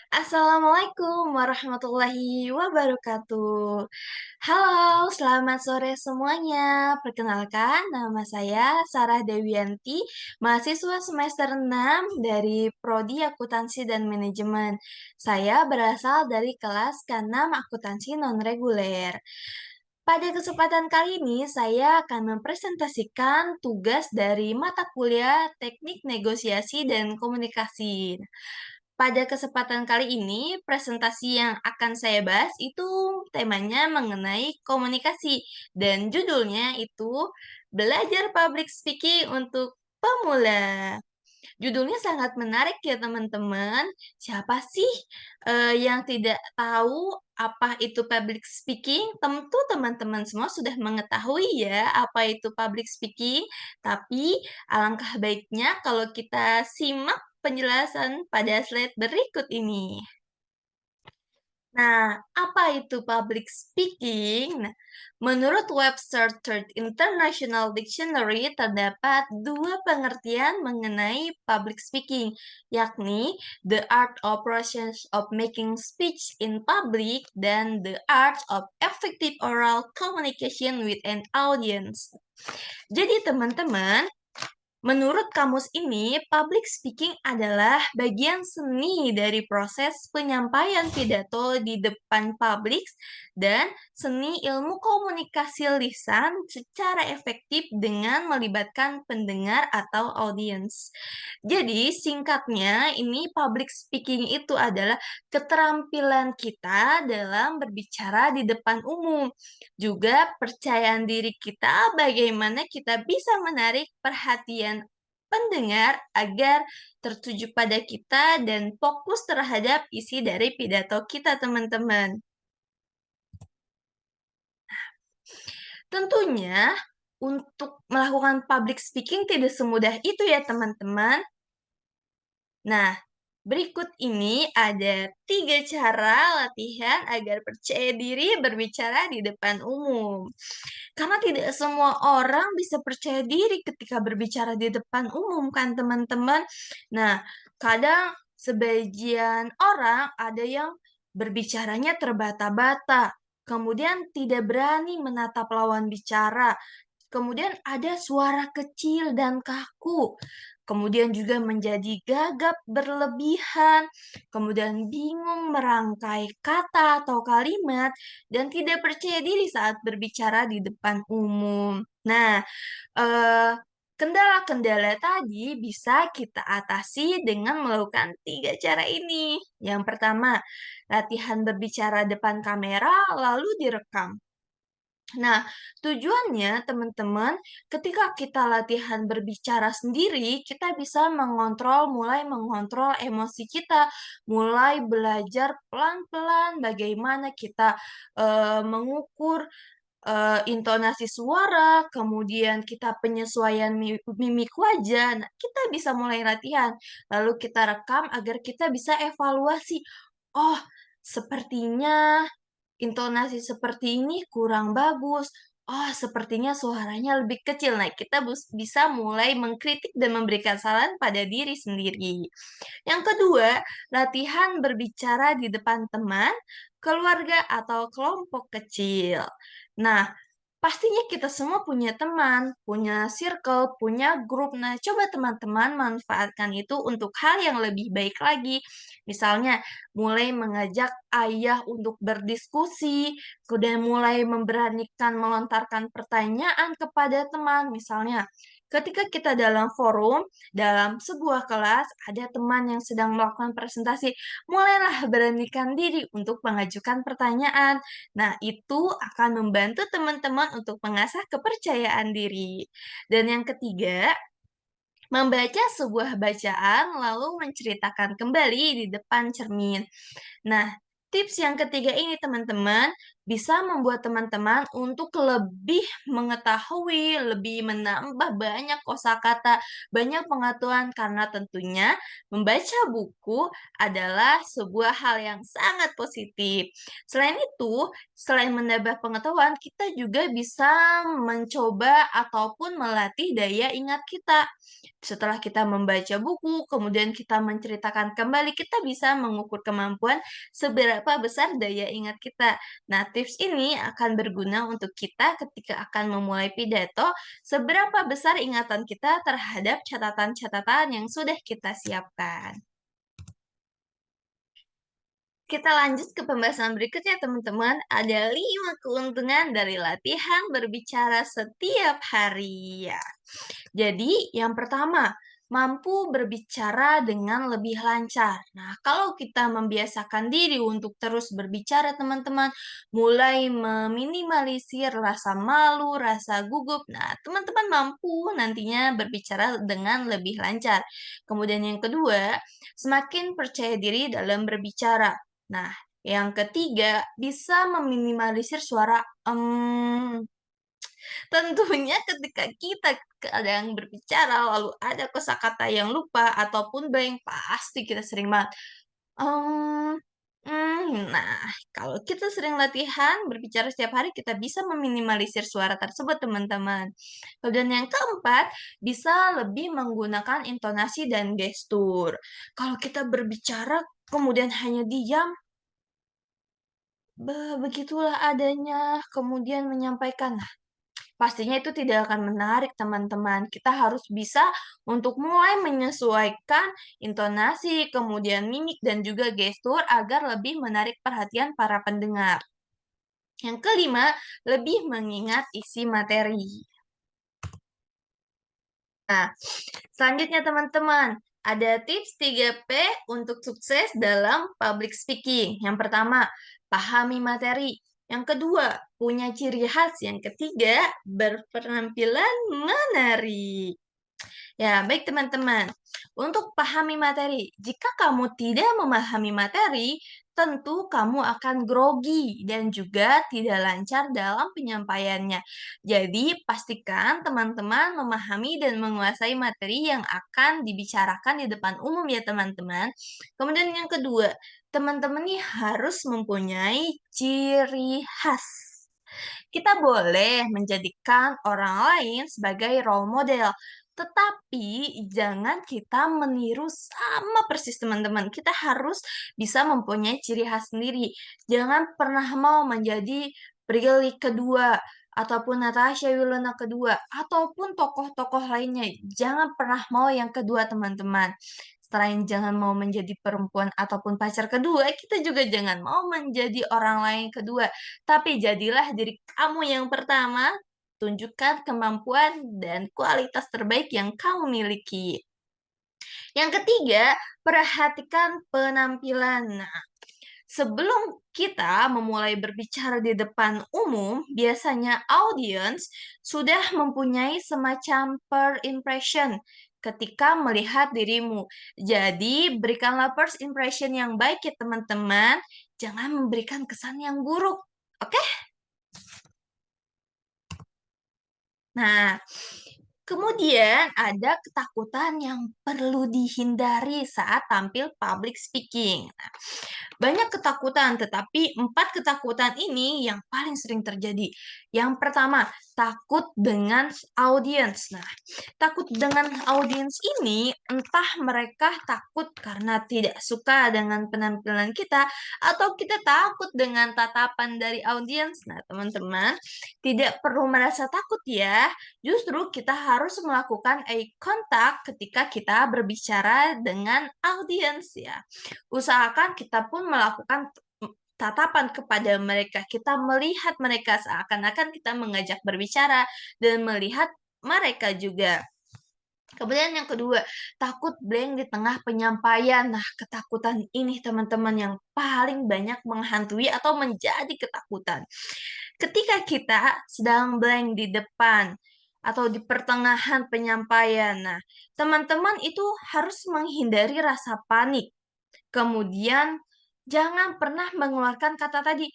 Assalamualaikum warahmatullahi wabarakatuh. Halo, selamat sore semuanya. Perkenalkan, nama saya Sarah Dewianti, mahasiswa semester 6 dari Prodi Akuntansi dan Manajemen. Saya berasal dari kelas K6 Akuntansi Non-Reguler. Pada kesempatan kali ini, saya akan mempresentasikan tugas dari mata kuliah Teknik Negosiasi dan Komunikasi. Pada kesempatan kali ini, presentasi yang akan saya bahas itu temanya mengenai komunikasi dan judulnya itu Belajar Public Speaking untuk Pemula. Judulnya sangat menarik ya teman-teman. Siapa sih yang tidak tahu apa itu public speaking? Tentu teman-teman semua sudah mengetahui ya apa itu public speaking. Tapi alangkah baiknya kalau kita simak penjelasan pada slide berikut ini. Nah, apa itu public speaking? Nah, menurut Webster Third International Dictionary, terdapat dua pengertian mengenai public speaking, yakni the art or process of making speech in public dan the art of effective oral communication with an audience. Jadi teman-teman, menurut kamus ini, public speaking adalah bagian seni dari proses penyampaian pidato di depan publik dan seni ilmu komunikasi lisan secara efektif dengan melibatkan pendengar atau audiens. Jadi, singkatnya, ini public speaking itu adalah keterampilan kita dalam berbicara di depan umum. Juga percayaan diri kita bagaimana kita bisa menarik perhatian pendengar agar tertuju pada kita dan fokus terhadap isi dari pidato kita, teman-teman. Tentunya, untuk melakukan public speaking tidak semudah itu ya, teman-teman. Nah, berikut ini ada 3 cara latihan agar percaya diri berbicara di depan umum. Karena tidak semua orang bisa percaya diri ketika berbicara di depan umum kan teman-teman. Nah, kadang sebagian orang ada yang berbicaranya terbata-bata, kemudian tidak berani menatap lawan bicara. Kemudian ada suara kecil dan kaku, kemudian juga menjadi gagap berlebihan, kemudian bingung merangkai kata atau kalimat, dan tidak percaya diri saat berbicara di depan umum. Nah, eh, kendala-kendala tadi bisa kita atasi dengan melakukan 3 cara ini. Yang pertama, latihan berbicara depan kamera lalu direkam. Nah, tujuannya teman-teman, ketika kita latihan berbicara sendiri, kita bisa mulai mengontrol emosi kita, mulai belajar pelan-pelan bagaimana kita mengukur intonasi suara, kemudian kita penyesuaian mimik wajah. Nah, kita bisa mulai latihan, lalu kita rekam agar kita bisa evaluasi. Oh, sepertinya intonasi seperti ini kurang bagus. Oh, sepertinya suaranya lebih kecil. Nah, kita bisa mulai mengkritik dan memberikan saran pada diri sendiri. Yang kedua, latihan berbicara di depan teman, keluarga, atau kelompok kecil. Nah, pastinya kita semua punya teman, punya circle, punya grup. Nah, coba teman-teman manfaatkan itu untuk hal yang lebih baik lagi. Misalnya, mulai mengajak ayah untuk berdiskusi, kemudian mulai memberanikan melontarkan pertanyaan kepada teman. Misalnya, ketika kita dalam forum, dalam sebuah kelas, ada teman yang sedang melakukan presentasi, mulailah beranikan diri untuk mengajukan pertanyaan. Nah, itu akan membantu teman-teman untuk mengasah kepercayaan diri. Dan yang ketiga, membaca sebuah bacaan lalu menceritakan kembali di depan cermin. Nah, tips yang ketiga ini teman-teman, bisa membuat teman-teman untuk lebih mengetahui, lebih menambah banyak kosakata, banyak pengetahuan karena tentunya membaca buku adalah sebuah hal yang sangat positif. Selain itu, selain menambah pengetahuan, kita juga bisa mencoba ataupun melatih daya ingat kita. Setelah kita membaca buku, kemudian kita menceritakan kembali, kita bisa mengukur kemampuan seberapa besar daya ingat kita. Nah, tips ini akan berguna untuk kita ketika akan memulai pidato, seberapa besar ingatan kita terhadap catatan-catatan yang sudah kita siapkan. Kita lanjut ke pembahasan berikutnya, teman-teman. Ada 5 keuntungan dari latihan berbicara setiap hari. Ya. Jadi, yang pertama, mampu berbicara dengan lebih lancar. Nah, kalau kita membiasakan diri untuk terus berbicara, teman-teman, mulai meminimalisir rasa malu, rasa gugup. Nah, teman-teman mampu nantinya berbicara dengan lebih lancar. Kemudian yang kedua, semakin percaya diri dalam berbicara. Nah, yang ketiga, bisa meminimalisir suara tentunya ketika kita kadang berbicara lalu ada kosakata yang lupa ataupun blank, pasti kita sering banget. Nah, kalau kita sering latihan berbicara setiap hari, kita bisa meminimalisir suara tersebut, teman-teman. Kemudian yang keempat, bisa lebih menggunakan intonasi dan gestur. Kalau kita berbicara kemudian hanya diam, begitulah adanya, kemudian menyampaikan. Nah, pastinya itu tidak akan menarik, teman-teman. Kita harus bisa untuk mulai menyesuaikan intonasi, kemudian mimik, dan juga gestur agar lebih menarik perhatian para pendengar. Yang kelima, lebih mengingat isi materi. Nah, selanjutnya teman-teman, ada tips 3P untuk sukses dalam public speaking. Yang pertama, pahami materi. Yang kedua, punya ciri khas. Yang ketiga, berpenampilan menarik. Ya, baik teman-teman. Untuk pahami materi, jika kamu tidak memahami materi, tentu kamu akan grogi dan juga tidak lancar dalam penyampaiannya. Jadi, pastikan teman-teman memahami dan menguasai materi yang akan dibicarakan di depan umum ya teman-teman. Kemudian yang kedua, teman-teman nih harus mempunyai ciri khas. Kita boleh menjadikan orang lain sebagai role model, tetapi jangan kita meniru sama persis teman-teman. Kita harus bisa mempunyai ciri khas sendiri. Jangan pernah mau menjadi Prilly kedua, ataupun Natasha Wilona kedua, ataupun tokoh-tokoh lainnya. Jangan pernah mau yang kedua, teman-teman. Selain jangan mau menjadi perempuan ataupun pacar kedua, kita juga jangan mau menjadi orang lain kedua. Tapi jadilah diri kamu yang pertama, tunjukkan kemampuan dan kualitas terbaik yang kamu miliki. Yang ketiga, perhatikan penampilan. Nah, sebelum kita memulai berbicara di depan umum, biasanya audiens sudah mempunyai semacam first impression ketika melihat dirimu. Jadi, berikanlah first impression yang baik ya teman-teman. Jangan memberikan kesan yang buruk. Oke? Nah, kemudian ada ketakutan yang perlu dihindari saat tampil public speaking. Nah, banyak ketakutan, tetapi 4 ketakutan ini yang paling sering terjadi. Yang pertama, takut dengan audiens. Nah, takut dengan audiens ini entah mereka takut karena tidak suka dengan penampilan kita atau kita takut dengan tatapan dari audiens. Nah, teman-teman, tidak perlu merasa takut ya. Justru kita harus melakukan eye contact ketika kita berbicara dengan audiens ya. Usahakan kita pun melakukan tatapan kepada mereka. Kita melihat mereka seakan-akan kita mengajak berbicara dan melihat mereka juga. Kemudian yang kedua, takut blank di tengah penyampaian. Nah, ketakutan ini teman-teman yang paling banyak menghantui atau menjadi ketakutan. Ketika kita sedang blank di depan atau di pertengahan penyampaian, nah, teman-teman itu harus menghindari rasa panik. Kemudian, jangan pernah mengeluarkan kata tadi,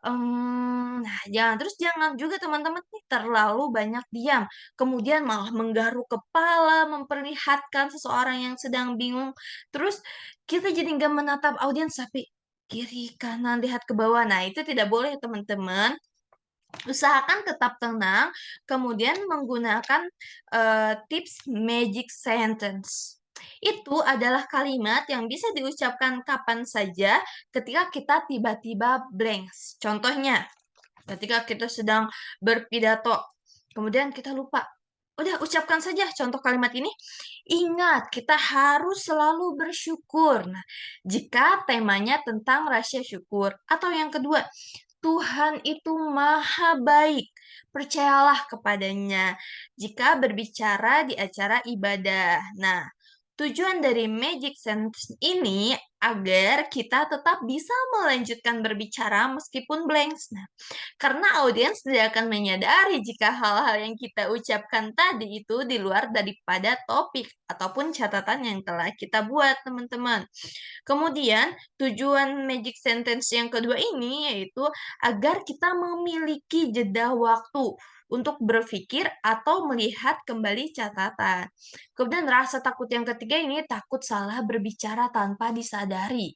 Nah, jangan juga teman-teman nih terlalu banyak diam, kemudian malah menggaruk kepala, memperlihatkan seseorang yang sedang bingung, terus kita jadi nggak menatap audiens tapi kiri, kanan, lihat ke bawah. Nah, itu tidak boleh teman-teman. Usahakan tetap tenang, kemudian menggunakan, tips magic sentence. Itu adalah kalimat yang bisa diucapkan kapan saja ketika kita tiba-tiba blanks. Contohnya, ketika kita sedang berpidato, kemudian kita lupa. Udah ucapkan saja contoh kalimat ini. Ingat, kita harus selalu bersyukur. Nah, jika temanya tentang rasa syukur. Atau yang kedua, Tuhan itu maha baik. Percayalah kepadanya jika berbicara di acara ibadah. Nah, tujuan dari magic sentence ini agar kita tetap bisa melanjutkan berbicara meskipun blanks. Nah, karena audiens tidak akan menyadari jika hal-hal yang kita ucapkan tadi itu di luar daripada topik ataupun catatan yang telah kita buat, teman-teman. Kemudian, tujuan magic sentence yang kedua ini yaitu agar kita memiliki jeda waktu untuk berpikir atau melihat kembali catatan. Kemudian rasa takut yang ketiga ini takut salah berbicara tanpa disadari.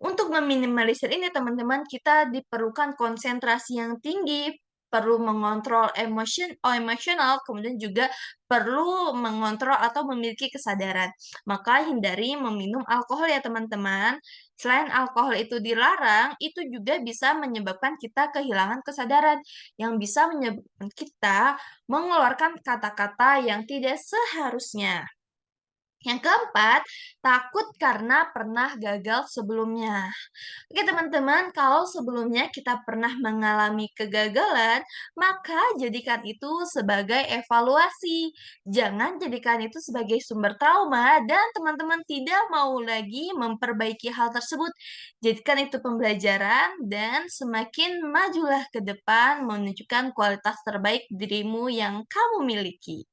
Untuk meminimalisir ini teman-teman, kita diperlukan konsentrasi yang tinggi, perlu mengontrol emosional, kemudian juga perlu mengontrol atau memiliki kesadaran. Maka hindari meminum alkohol ya teman-teman. Selain alkohol itu dilarang, itu juga bisa menyebabkan kita kehilangan kesadaran, yang bisa menyebabkan kita mengeluarkan kata-kata yang tidak seharusnya. Yang keempat, takut karena pernah gagal sebelumnya. Oke teman-teman, kalau sebelumnya kita pernah mengalami kegagalan, maka jadikan itu sebagai evaluasi. Jangan jadikan itu sebagai sumber trauma dan teman-teman tidak mau lagi memperbaiki hal tersebut. Jadikan itu pembelajaran dan semakin majulah ke depan menunjukkan kualitas terbaik dirimu yang kamu miliki.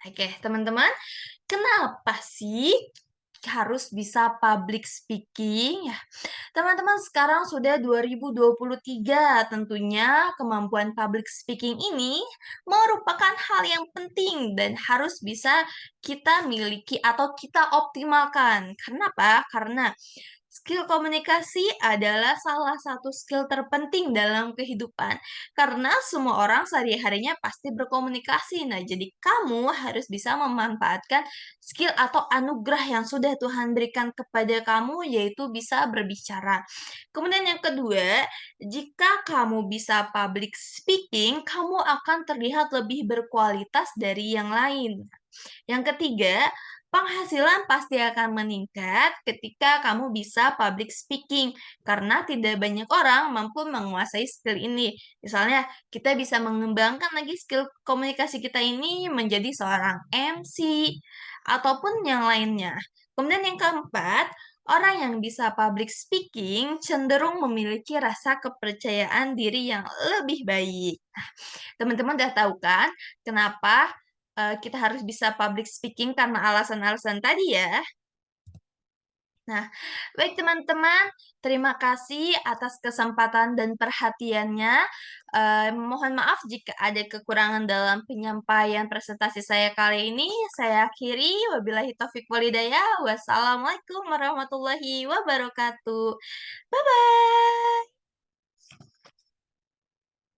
Oke, teman-teman, kenapa sih harus bisa public speaking ya? Teman-teman, sekarang sudah 2023, tentunya kemampuan public speaking ini merupakan hal yang penting dan harus bisa kita miliki atau kita optimalkan. Kenapa? Karena skill komunikasi adalah salah satu skill terpenting dalam kehidupan, karena semua orang sehari-harinya pasti berkomunikasi. Nah, jadi kamu harus bisa memanfaatkan skill atau anugerah yang sudah Tuhan berikan kepada kamu, yaitu bisa berbicara. Kemudian yang kedua, jika kamu bisa public speaking, kamu akan terlihat lebih berkualitas dari yang lain. Yang ketiga, penghasilan pasti akan meningkat ketika kamu bisa public speaking, karena tidak banyak orang mampu menguasai skill ini. Misalnya, kita bisa mengembangkan lagi skill komunikasi kita ini menjadi seorang MC, ataupun yang lainnya. Kemudian yang keempat, orang yang bisa public speaking cenderung memiliki rasa kepercayaan diri yang lebih baik. Nah, teman-teman udah tahu kan kenapa kita harus bisa public speaking karena alasan-alasan tadi ya. Nah, baik teman-teman, terima kasih atas kesempatan dan perhatiannya. Mohon maaf jika ada kekurangan dalam penyampaian presentasi saya kali ini. Saya akhiri, wabillahi taufiq walhidayah. Wassalamualaikum warahmatullahi wabarakatuh. Bye-bye.